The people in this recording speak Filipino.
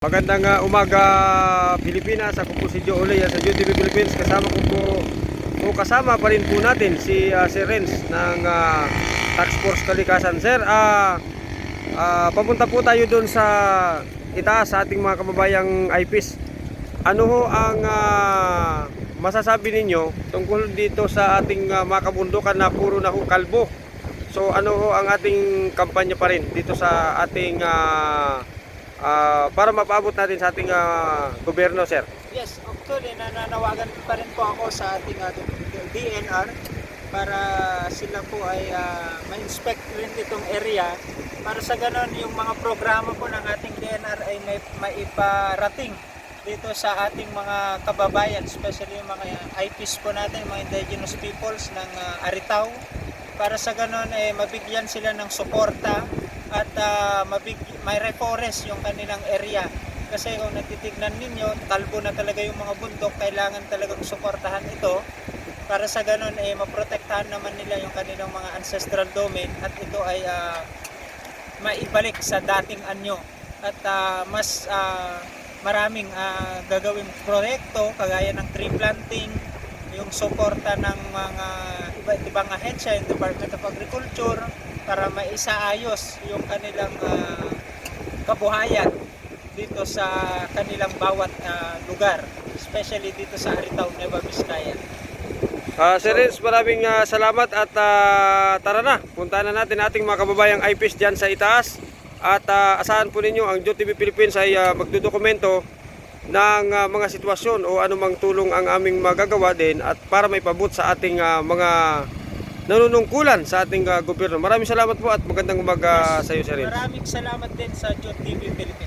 Magandang umaga Pilipinas. Ako po si Joe Olea sa JTV Philippines. Kasama pa rin po natin si Sir Renz ng Task Force Kalikasan. Sir, papunta po tayo doon sa itaas sa ating mga kababayang IPs. Ano ho ang masasabi ninyo tungkol dito sa ating mga kabundukan na puro na ho kalbo? So ano ho ang ating kampanya pa rin dito sa ating para mapaabot natin sa ating gobyerno, sir? Yes, actually nananawagan pa rin po ako sa ating DNR para sila po ay ma-inspect rin itong area para sa ganon yung mga programa po ng ating DNR ay may maiparating dito sa ating mga kababayan, especially yung mga IPs po natin, mga indigenous peoples ng Aritaw, para sa ganon ay mabigyan sila ng suporta at may reforest yung kanilang area. Kasi kung natitignan ninyo, kalbo na talaga yung mga bundok, kailangan talagang suportahan ito para sa ganun maprotektahan naman nila yung kanilang mga ancestral domain at ito ay maibalik sa dating anyo at mas maraming gagawing proyekto kagaya ng tree planting, yung suporta ng mga iba't ibang ahensya, yung Department of Agriculture, para maisaayos yung kanilang kabuhayan dito sa kanilang bawat lugar, especially dito sa Aritaw, Nueva Vizcaya. Sir Renz, maraming salamat at tara na, puntahan na natin ating mga kababayang IPs dyan sa itaas at asahan po ninyo ang JTV Philippines ay magdodokumento ng mga sitwasyon o anumang tulong ang aming magagawa din at para maipabot sa ating mga nanunungkulan sa ating gobyerno. Maraming salamat po at magandang umaga sa iyo, Sir Renz. Maraming salamat din sa JTV Philippines.